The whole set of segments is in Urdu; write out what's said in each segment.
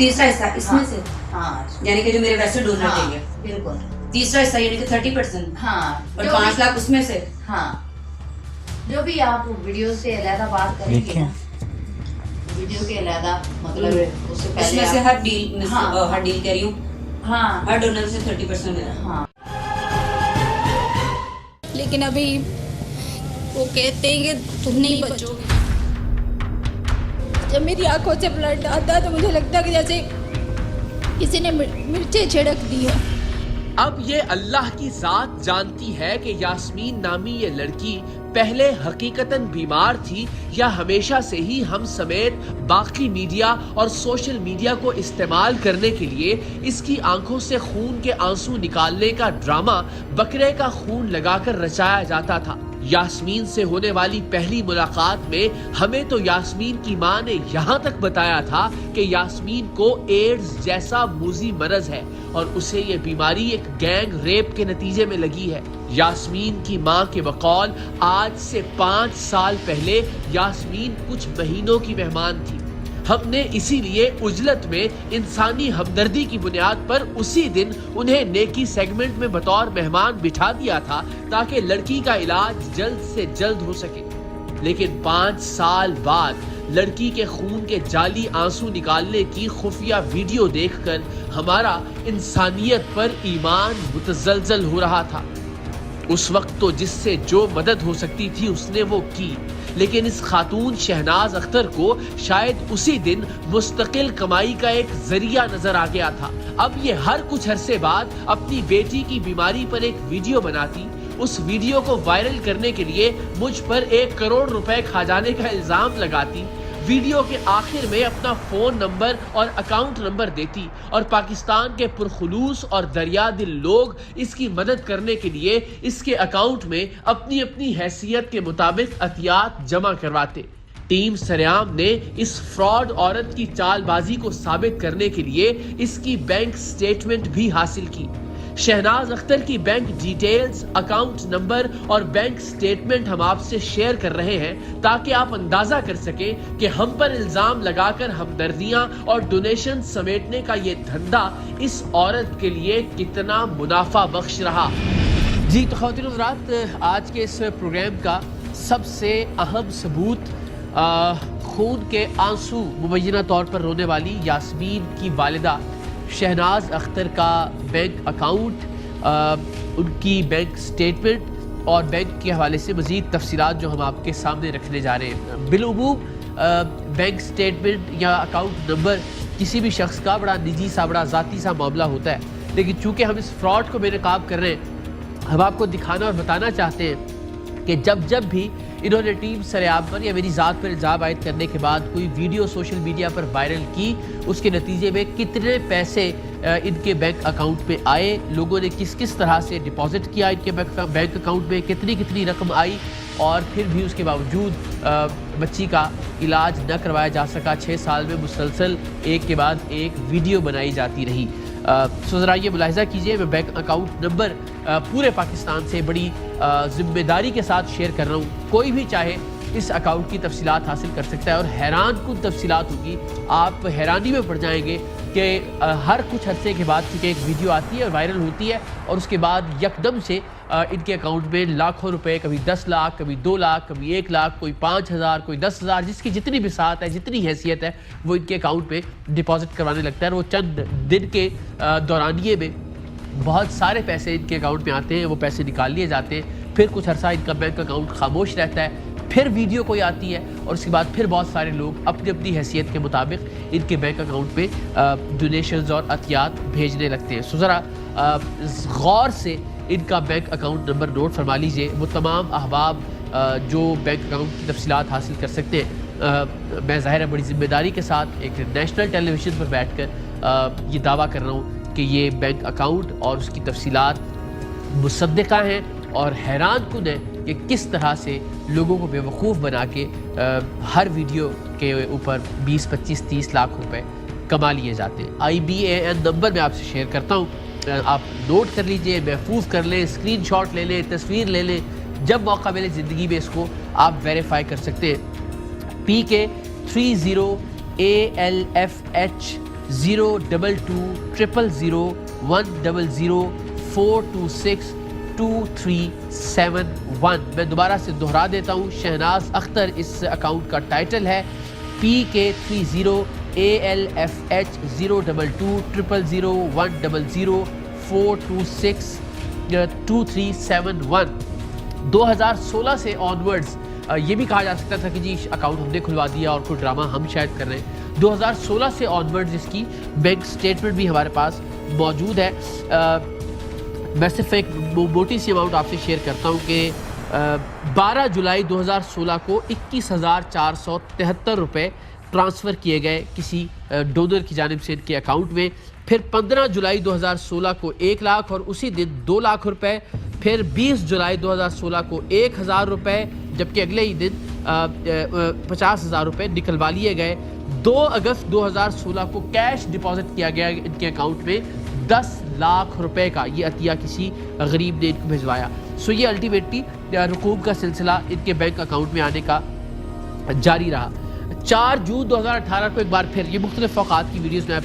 تیسرا حصہ اس میں سے ہاں یعنی کہ جو میرے ویسے ڈونر ہاں دیں گے بالکل تیسرا حصہ یعنی کہ 30% ہاں اور جو 5 لاکھ اس میں سے ہاں جو بھی آپ ویڈیو سے علیحدہ بات کریں گے دیکھیں نا ویڈیو کے علیحدہ مطلب اس سے اس پہلے میں سے آپ- ہر ڈیل ہاں ہر ڈیل کر رہی ہوں ہاں ہر ڈونر سے 30% میرا ہاں لیکن ابھی وہ کہتے ہیں کہ تم نہیں بچو گے. جب میری آنکھوں سے بلڈ آتا ہے تو مجھے لگتا ہے کہ جیسے کسی نے مرچیں چھڑک دی ہو. اب یہ اللہ کی ذات جانتی ہے کہ یاسمین نامی یہ لڑکی پہلے حقیقتاً بیمار تھی یا ہمیشہ سے ہی ہم سمیت باقی میڈیا اور سوشل میڈیا کو استعمال کرنے کے لیے اس کی آنکھوں سے خون کے آنسو نکالنے کا ڈرامہ بکرے کا خون لگا کر رچایا جاتا تھا. یاسمین سے ہونے والی پہلی ملاقات میں ہمیں تو یاسمین کی ماں نے یہاں تک بتایا تھا کہ یاسمین کو ایڈز جیسا موذی مرض ہے اور اسے یہ بیماری ایک گینگ ریپ کے نتیجے میں لگی ہے. یاسمین کی ماں کے بقول آج سے 5 سال پہلے یاسمین کچھ مہینوں کی مہمان تھی. ہم نے اسی لیے عجلت میں انسانی ہمدردی کی بنیاد پر اسی دن انہیں نیکی سیگمنٹ میں بطور مہمان بٹھا دیا تھا تاکہ لڑکی کا علاج جلد سے جلد ہو سکے. لیکن 5 سال بعد لڑکی کے خون کے جعلی آنسو نکالنے کی خفیہ ویڈیو دیکھ کر ہمارا انسانیت پر ایمان متزلزل ہو رہا تھا. اس وقت تو جس سے جو مدد ہو سکتی تھی اس نے وہ کی، لیکن اس خاتون شہناز اختر کو شاید اسی دن مستقل کمائی کا ایک ذریعہ نظر آ گیا تھا. اب یہ ہر کچھ عرصے بعد اپنی بیٹی کی بیماری پر ایک ویڈیو بناتی، اس ویڈیو کو وائرل کرنے کے لیے مجھ پر 1 کروڑ روپے کھا جانے کا الزام لگاتی، ویڈیو کے آخر میں اپنا فون نمبر اور اکاؤنٹ نمبر دیتی اور پاکستان کے پرخلوص اور دریا دل لوگ اس کی مدد کرنے کے لیے اس کے اکاؤنٹ میں اپنی اپنی حیثیت کے مطابق عطیات جمع کرواتے. ٹیم سریام نے اس فراڈ عورت کی چال بازی کو ثابت کرنے کے لیے اس کی بینک سٹیٹمنٹ بھی حاصل کی. شہناز اختر کی بینک ڈیٹیلز، اکاؤنٹ نمبر اور بینک سٹیٹمنٹ ہم آپ سے شیئر کر رہے ہیں تاکہ آپ اندازہ کر سکیں کہ ہم پر الزام لگا کر ہمدردیاں اور ڈونیشن سمیٹنے کا یہ دھندا اس عورت کے لیے کتنا منافع بخش رہا. جی تو خواتین و حضرات، آج کے اس پروگرام کا سب سے اہم ثبوت خون کے آنسو مبینہ طور پر رونے والی یاسمین کی والدہ شہناز اختر کا بینک اکاؤنٹ، ان کی بینک سٹیٹمنٹ اور بینک کے حوالے سے مزید تفصیلات جو ہم آپ کے سامنے رکھنے جا رہے ہیں. بالعموم بینک سٹیٹمنٹ یا اکاؤنٹ نمبر کسی بھی شخص کا بڑا نجی سا، بڑا ذاتی سا معاملہ ہوتا ہے، لیکن چونکہ ہم اس فراڈ کو بے نقاب کر رہے ہیں، ہم آپ کو دکھانا اور بتانا چاہتے ہیں کہ جب بھی انہوں نے ٹیم سریاب پر یا میری ذات پر الزام عائد کرنے کے بعد کوئی ویڈیو سوشل میڈیا پر وائرل کی، اس کے نتیجے میں کتنے پیسے ان کے بینک اکاؤنٹ میں آئے، لوگوں نے کس کس طرح سے ڈپازٹ کیا ان کے بینک اکاؤنٹ میں، کتنی رقم آئی، اور پھر بھی اس کے باوجود بچی کا علاج نہ کروایا جا سکا. 6 سال میں مسلسل ایک کے بعد ایک ویڈیو بنائی جاتی رہی. سو ذرا یہ ملاحظہ کیجئے، میں بینک اکاؤنٹ نمبر پورے پاکستان سے بڑی ذمہ داری کے ساتھ شیئر کر رہا ہوں. کوئی بھی چاہے اس اکاؤنٹ کی تفصیلات حاصل کر سکتا ہے اور حیران کن تفصیلات ہوگی. آپ حیرانی میں پڑ جائیں گے کہ ہر کچھ عرصے کے بعد چونکہ ایک ویڈیو آتی ہے اور وائرل ہوتی ہے اور اس کے بعد یکدم سے ان کے اکاؤنٹ میں لاکھوں روپے، کبھی 10 لاکھ، کبھی 2 لاکھ، کبھی 1 لاکھ، کوئی 5,000، کوئی 10,000، جس کی جتنی بساط ہے، جتنی حیثیت ہے، وہ ان کے اکاؤنٹ میں ڈپازٹ کروانے لگتا ہے. اور وہ چند دن کے دورانیے میں بہت سارے پیسے ان کے اکاؤنٹ میں آتے ہیں، وہ پیسے نکال لیے جاتے ہیں. پھر کچھ عرصہ ان کا بینک اکاؤنٹ خاموش رہتا ہے، پھر ویڈیو کوئی آتی ہے اور اس کے بعد پھر بہت سارے لوگ اپنی اپنی حیثیت کے مطابق ان کے بینک اکاؤنٹ پہ ڈونیشنز اور عطیات بھیجنے لگتے ہیں. سو ذرا غور سے ان کا بینک اکاؤنٹ نمبر نوٹ فرما لیجئے. وہ تمام احباب جو بینک اکاؤنٹ کی تفصیلات حاصل کر سکتے ہیں، میں ظاہر ہے بڑی ذمہ داری کے ساتھ ایک نیشنل ٹیلی ویژن پر بیٹھ کر یہ دعویٰ کر رہا ہوں کہ یہ بینک اکاؤنٹ اور اس کی تفصیلات مصدقہ ہیں اور حیران کن ہے کہ کس طرح سے لوگوں کو بیوقوف بنا کے ہر ویڈیو کے اوپر 20، 25، 30 لاکھ روپے کما لیے جاتے ہیں. IBAN نمبر میں آپ سے شیئر کرتا ہوں، آپ نوٹ کر لیجئے، محفوظ کر لیں، اسکرین شاٹ لے لیں، تصویر لے لیں، جب موقع ملے زندگی میں اس کو آپ ویریفائی کر سکتے ہیں. PK 30ALFH 022000100426237 میں دوبارہ سے دہرا دیتا ہوں. شہناز اختر اس اکاؤنٹ کا ٹائٹل ہے. PK30ALFH 022001004262371. 2016 سے آنورڈز یہ بھی کہا جا سکتا تھا کہ جی اکاؤنٹ ہم نے کھلوا دیا اور کوئی ڈرامہ ہم شاید کر رہے ہیں. 2016 سے آنورڈز اس کی بینک سٹیٹمنٹ بھی ہمارے پاس موجود ہے. میں صرف ایک موٹی سی اماؤنٹ آپ سے شیئر کرتا ہوں کہ 12 جولائی 2016 کو 21,473 روپے ٹرانسفر کیے گئے کسی ڈونر کی جانب سے ان کے اکاؤنٹ میں. پھر 15 جولائی 2016 کو 1 لاکھ اور اسی دن 2 لاکھ روپے. پھر 20 جولائی 2016 کو 1,000 روپے, جبکہ اگلے ہی دن 50,000 روپے نکلوا لیے گئے. 2 اگست 2016 کو کیش ڈپازٹ کیا گیا ان کے اکاؤنٹ میں 10 لاکھ روپے کا. یہ عطیہ کسی غریب نے ان کو بھجوایا. سو یہ الٹیمیٹلی رقوم کا سلسلہ ان کے بینک اکاؤنٹ میں آنے کا جاری رہا. 4 جون 2018 کو ایک بار پھر یہ مختلف اوقات کی ویڈیوز میں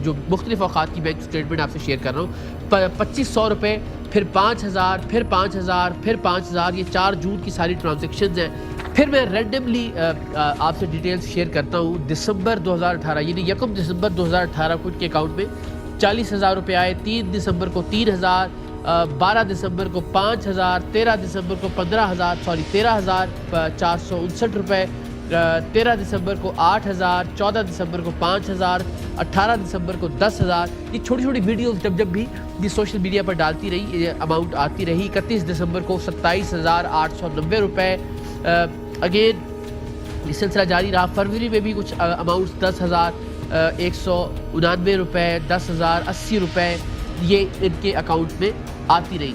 جو مختلف اوقات کی بینک سٹیٹمنٹ آپ سے شیئر کر رہا ہوں. 2,500 روپے, پھر 5,000, پھر 5,000, پھر 5,000. یہ 4 جون کی ساری ٹرانزیکشنز ہیں. پھر میں رینڈملی آپ سے ڈیٹیلز شیئر کرتا ہوں. دسمبر 2018 یعنی 1 دسمبر 2018 کو ان کے اکاؤنٹ میں 40,000 روپے آئے. 3 دسمبر کو 3,000, 12 دسمبر کو 5,000, 13 دسمبر کو 13,459 روپے, 13 دسمبر کو 8,000, 14 دسمبر کو 5,000, 18 دسمبر کو 10,000. یہ چھوٹی چھوٹی ویڈیوز جب بھی یہ سوشل میڈیا پر ڈالتی رہی, یہ اماؤنٹ آتی رہی. 31 دسمبر کو 27,890 روپے. اگین یہ سلسلہ جاری رہا. فروری میں بھی کچھ اماؤنٹس 10,199 روپے, 10,080 روپے یہ ان کے اکاؤنٹ میں آتی رہی.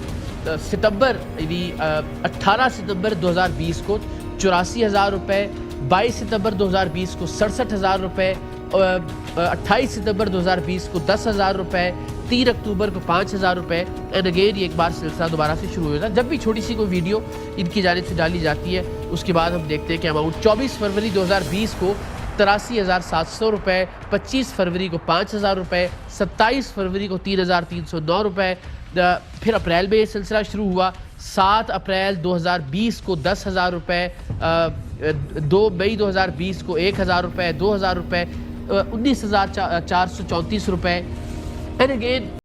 ستمبر یعنی 18 ستمبر 2020 کو 84,000 روپے, 22 ستمبر 2020 کو 67,000 روپے, 28 ستمبر 2020 کو 10,000 روپے, 3 اکتوبر کو 5,000 روپے. اینڈ اگین یہ ایک بار سلسلہ دوبارہ سے شروع ہوتا ہے. جب بھی چھوٹی سی کوئی ویڈیو ان کی جانب سے ڈالی جاتی ہے اس کے بعد ہم دیکھتے ہیں کہ اماؤنٹ 24 فروری 2020 کو 83,700 روپے, 25 فروری کو 5,000 روپے, 27 فروری کو 3,309 روپے. پھر اپریل میں یہ سلسلہ شروع ہوا. 7 اپریل 2020 کو 10,000 روپے, 2 مئی 2020 کو 1,000 روپے, 2,000 روپے, 19,434 روپے. And again